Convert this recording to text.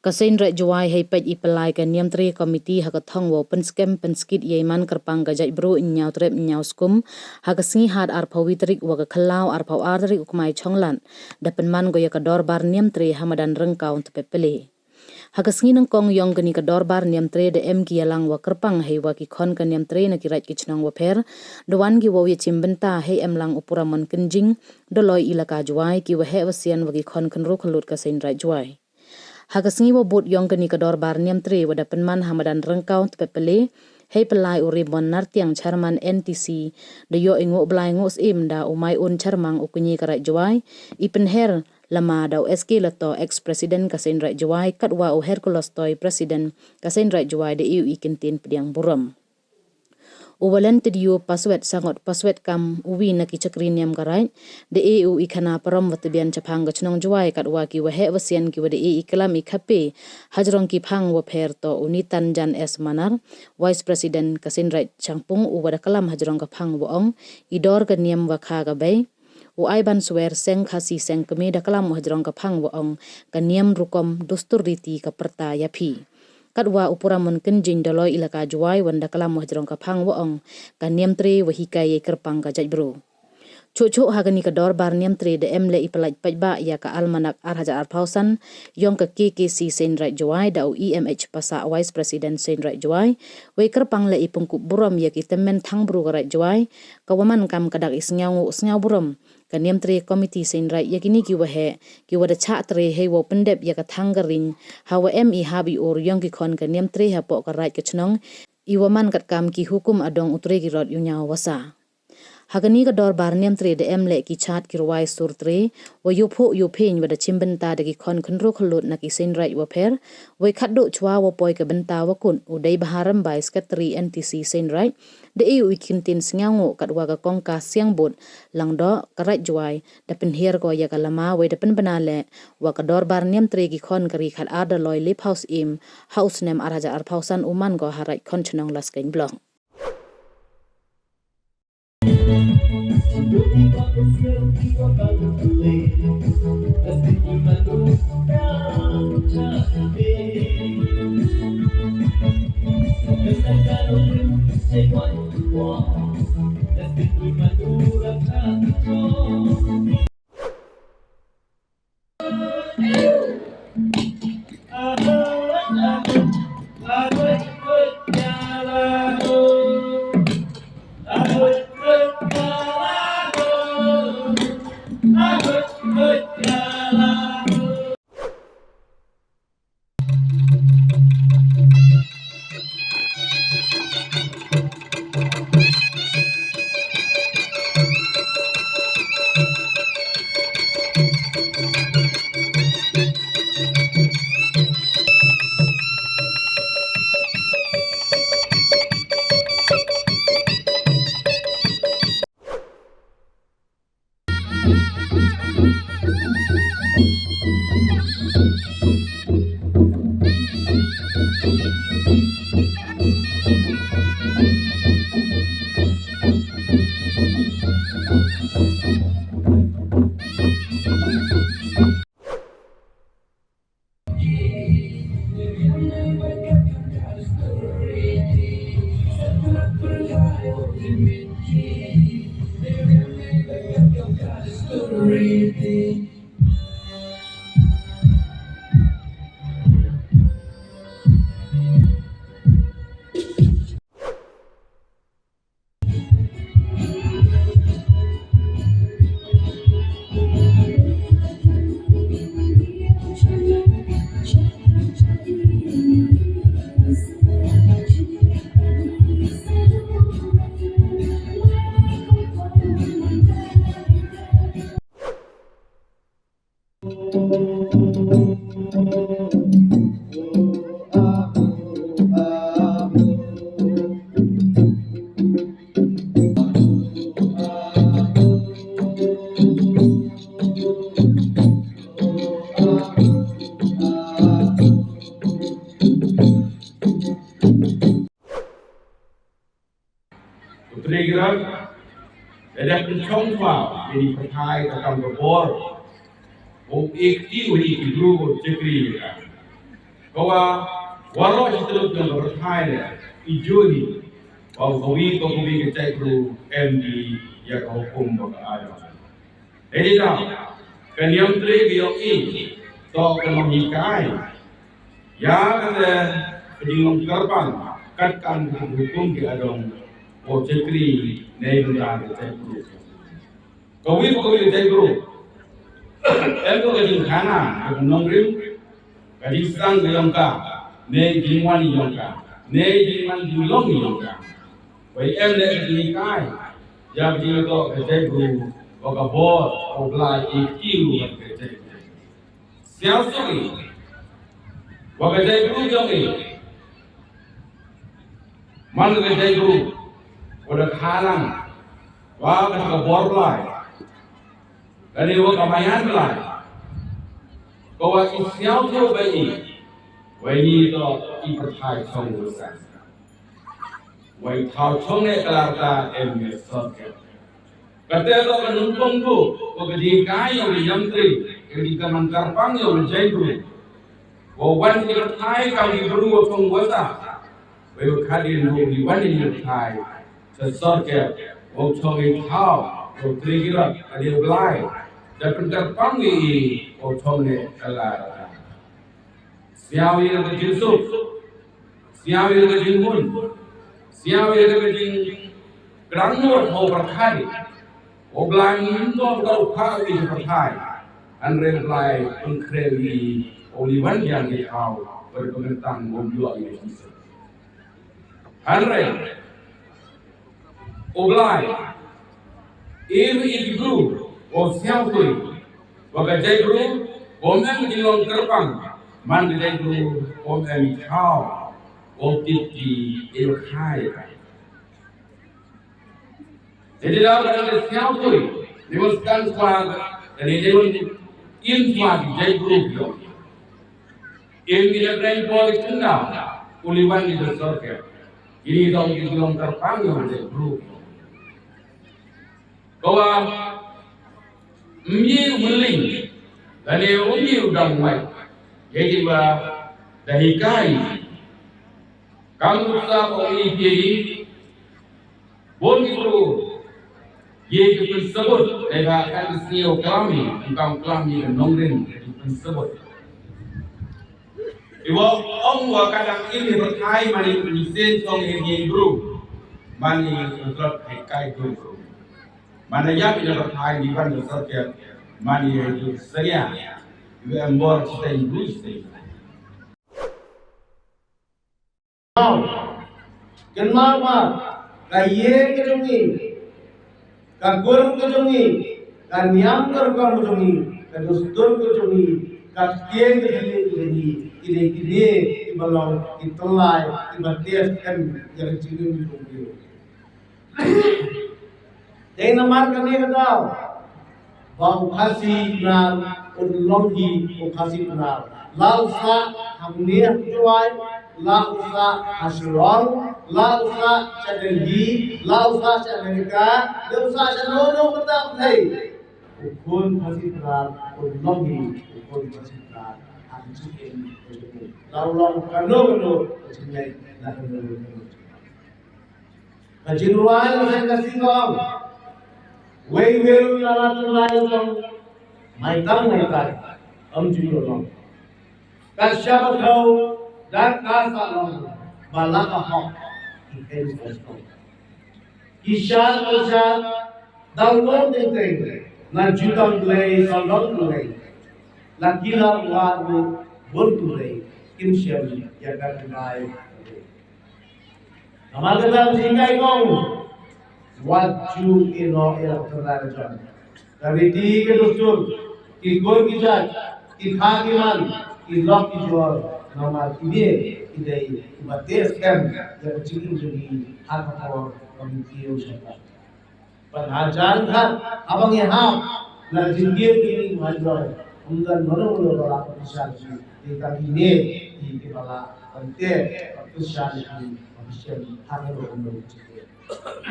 Kasain rat Jowai hai pej ipelai ka Niamtre komiti hakathong wo penskem penskit yeman kerpang gajaj bro nyau trep nyau skum hakasingi had ar pawitrik wa ka khalau ar paw artrik ukmai chonglan dapen man goya ka Dorbar Niamtre hamadan rengkau tepepele. Hakasingi nang kong yong gani ka Dorbar Niamtre de em ki yalang wa kerpang hai wa ki khon ka Niamtre na kirat ki chnang wa pher doan gi wo ye chimbenta hai em lang upuramon kenjing Dolloi ilaka Jowai ki wa he wa sian wa ki khon kenro khalut kasain rat Jowai. Hakasingi wo bot yong gani ka Dorbar Niamtre wa dapen man hamadan rengkau tepepele hei pelai uri bon nartiang chairman NTC de yo ingo blai ngo sim da umai un charmang ukunyi ka rat Jowai ipen her lama dau SK lato ex president kasain rat Jowai katwa o Hercules toy president kasain rat Jowai de EU ikintin pediang buram. Uwalan tidiyo paswet sangot paswet kam uwi na kichakri niam karai de EU ikana param watabian chapang gachnong Jowai katwa ki wahe wasian ki wade iklam ikhape hajrong ki phang wa pher to unitan jan es manar vice president kasin rat changpung uwada kalam hajrong ka phang wa ong idor ka niam wa kha ga bai u aiban swer seng khasi seng kemi da kalam hajrong ka phang wa ong ka niam rukom dustur riti ka perta yapi. Katwa upuramun kenjing Dolloi ilaka Jowai wanda kalam hajrong ka phang wa ong ka Niamtre wa hikai ye kerpang ka jaj bro. Cuk hagani ka Dorbar Niamtre de emle ipalaj pajba ya ka almanak arhaja arpausan yong ka KKC Sain Rat Jowai da u EMH pasa vice president Sain Rat Jowai we kerpang le ipungkup buram ya ki temen thang bro ka Rat Jowai ka waman kam kadak isngau buram ka Niamtre komiti Sain Rat ya kini ki wahe ki wada cha tre hei wo pendep ya ka thanggarin hawa ME habi or yong ki khon ka Niamtre ha po ka rat ka chnong iwaman kat kam ki hukum adong utre ki rot yunya wasa. Hagani ka Dorbar Niamtre de emle ki chat ki ruwai surtre wa yupho phieñ wada chimbenta de ki khon khnro khalut na ki Sain Rat wa pher we khatdo chwa wa poi ka benta wa kun udai baharam bai secretary NTC Sain Rat de EU ikintin singango katwa ka kongka siang bot langdo ka Rat Jowai da penher ko ya ka lama we da pen banale wa ka Dorbar Niamtre ki khon kari khat ar Dolloi lip house im house nem arhaja arpausan uman go harat khon chnong laskain blong. Utregeran, ada pencongkwa jadi percaya tentang berbor, ikti wani kidru cekri kan. bahwa walau itu yang berthai ijuni bahwa kowi kecai guru MD ya hukum berada. Jadi dah Niamtre biyoki to kenomikai ya kata penjung kerpan katkan hukum di adong o cekri nei benda kecai guru. Kowi kecai guru elko kajing khana nongrim kajing sang yongka ne jingwani yongka ne jingman jilong yongka bai em le kajing kai ya kajing to kecai guru oka bor oblai ikiu kecai siasui wa kecai guru jongi man kecai guru oda khalang wa ka bor blai dari kamayan belai, bahwa isiau tu bayi, bayi itu iperthai chong urusan, bayi thau chong ne kelarta MS sorket. Kata itu penumpang tu, bagi kai yang Niamtre, bagi kaman karpang yang menjadi, bahwa wan iperthai kau diberi chong urusan, bayi kadin tu di wan iperthai, sesorket, bahwa chong thau, bahwa kira ada belai. Dan penterpang ini otone kelar. Siawi yang kejinsup, siawi yang kejingun, siawi yang kejin kerangor mau berkari. Oblang itu kau kali berkari. Andre belai pengkrewi olivan yang dikau berkomentar mobil ini. Andre oblai ini itu o siang koi, wakai jai guru, om jilong kerpang, man jai guru, om kau, om titi ilkai. Jadi dalam ada siang koi, dimasukkan swag, dan ini in swag jai guru. In kita berani boleh tunda, uliban di sorga. Ini dong jilong kerpang yang jai guru. Bahwa Miu meling, dan miu damai. Jadi dahikai. Kamu tak boleh jadi bon itu. Ye tersebut dengan siu kami, engkau kami nongring tersebut. Ibu kadang ini berkai mani menyisen song ini guru, mani untuk dahikai guru. Mana yang tidak berkai di mana sahaja mani itu seria, itu embor kita Inggris ni. Kenapa? Kaya kejongi, kagur kejongi, kanyangker kejongi, kadustur kejongi, kakian kejongi, kini ibalong itolai, ibatias kan yang cingin kejongi. Yang namarkan dia kata, bau kasih benar, ulonghi bau kasih benar. Lausa hamniah Jowai, lausa hasilong, lausa cadengi, lausa cadenga, lausa cadono kata thay. Ukun kasih benar, ulonghi ukun kasih benar. Hamcikin, laulong kano, cingay na kano. Kajinruan saya kasih kau. Wei wei lalat lalat maitam jumlah long. Kasyabat kau dan kasalong balak hok ikan sesuatu. Kisah download itu na jutaan play salon play. Lakilah waru berplay kimsiam yang akan naik. Nama kita singkai kau. Waju ino terlalu. Tapi di kedustur, ki gor ki jat, ki khagiman, ki lok ki jual, nama ini idai bates kan yang cikin jadi apa kau komitiau siapa. Pengajaran kan, abang yang la jinggir ini majuan, umdan mana bala pesan di kini di bala penting pesan ini official hanya berumur.